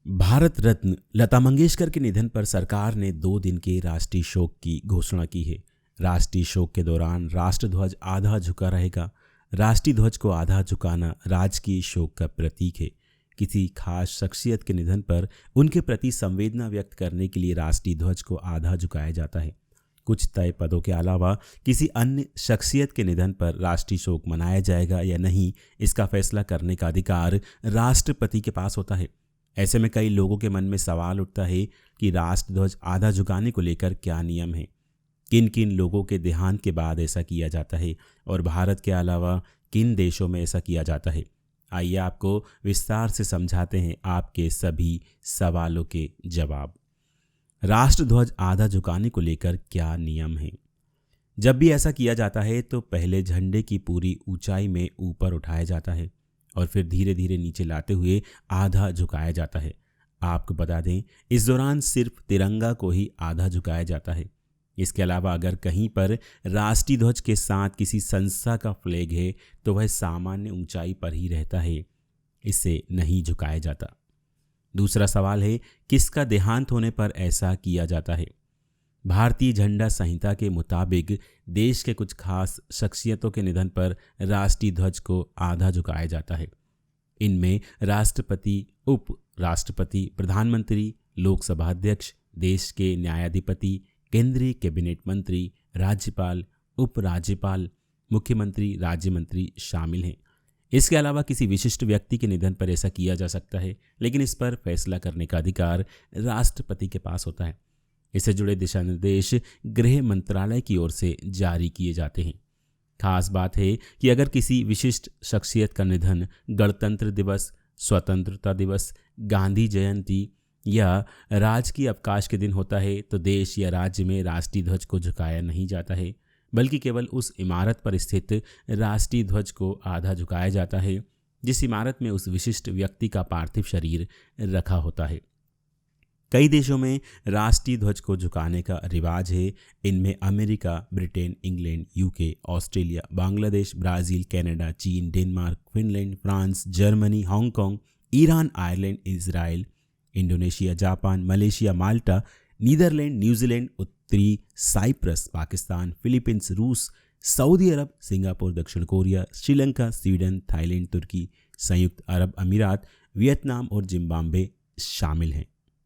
भारत रत्न लता मंगेशकर के निधन पर सरकार ने 2 दिन के राष्ट्रीय शोक की घोषणा की है। राष्ट्रीय शोक के दौरान राष्ट्रध्वज आधा झुका रहेगा। राष्ट्रीय ध्वज को आधा झुकाना राजकीय शोक का प्रतीक है। किसी खास शख्सियत के निधन पर उनके प्रति संवेदना व्यक्त करने के लिए राष्ट्रीय ध्वज को आधा झुकाया जाता है। कुछ तय पदों के अलावा किसी अन्य शख्सियत के निधन पर राष्ट्रीय शोक मनाया जाएगा या नहीं, इसका फैसला करने का अधिकार राष्ट्रपति के पास होता है। ऐसे में कई लोगों के मन में सवाल उठता है कि राष्ट्रध्वज आधा झुकाने को लेकर क्या नियम है, किन किन लोगों के देहांत के बाद ऐसा किया जाता है और भारत के अलावा किन देशों में ऐसा किया जाता है। आइए आपको विस्तार से समझाते हैं आपके सभी सवालों के जवाब। राष्ट्रध्वज आधा झुकाने को लेकर क्या नियम है। जब भी ऐसा किया जाता है तो पहले झंडे की पूरी ऊंचाई में ऊपर उठाया जाता है और फिर धीरे धीरे नीचे लाते हुए आधा झुकाया जाता है। आपको बता दें, इस दौरान सिर्फ तिरंगा को ही आधा झुकाया जाता है। इसके अलावा अगर कहीं पर राष्ट्रीय ध्वज के साथ किसी संस्था का फ्लैग है तो वह सामान्य ऊंचाई पर ही रहता है, इसे नहीं झुकाया जाता। दूसरा सवाल है, किसका देहांत होने पर ऐसा किया जाता है। भारतीय झंडा संहिता के मुताबिक देश के कुछ खास शख्सियतों के निधन पर राष्ट्रीय ध्वज को आधा झुकाया जाता है। इनमें राष्ट्रपति, उप राष्ट्रपति, प्रधानमंत्री, लोकसभा अध्यक्ष, देश के न्यायाधिपति, केंद्रीय कैबिनेट मंत्री, राज्यपाल, उपराज्यपाल, मुख्यमंत्री, राज्य मंत्री शामिल हैं। इसके अलावा किसी विशिष्ट व्यक्ति के निधन पर ऐसा किया जा सकता है, लेकिन इस पर फैसला करने का अधिकार राष्ट्रपति के पास होता है। इससे जुड़े दिशा निर्देश गृह मंत्रालय की ओर से जारी किए जाते हैं। खास बात है कि अगर किसी विशिष्ट शख्सियत का निधन गणतंत्र दिवस, स्वतंत्रता दिवस, गांधी जयंती या राजकीय अवकाश के दिन होता है तो देश या राज्य में राष्ट्रीय ध्वज को झुकाया नहीं जाता है, बल्कि केवल उस इमारत पर स्थित राष्ट्रीय ध्वज को आधा झुकाया जाता है जिस इमारत में उस विशिष्ट व्यक्ति का पार्थिव शरीर रखा होता है। कई देशों में राष्ट्रीय ध्वज को झुकाने का रिवाज है। इनमें America, Britain, England, UK, Australia, Bangladesh, Brazil, Canada, चीन, Denmark, Finland, France, Germany, Hong Kong, Iran, Ireland, Israel, Indonesia, Japan, Malaysia, Malta, Netherland, New Zealand, उत्तरी साइप्रस, पाकिस्तान, फिलीपींस, रूस, सऊदी अरब, सिंगापुर, दक्षिण कोरिया, श्रीलंका, स्वीडन, थाईलैंड, तुर्की, संयुक्त अरब अमीरात, वियतनाम और जिम्बाब्वे शामिल हैं।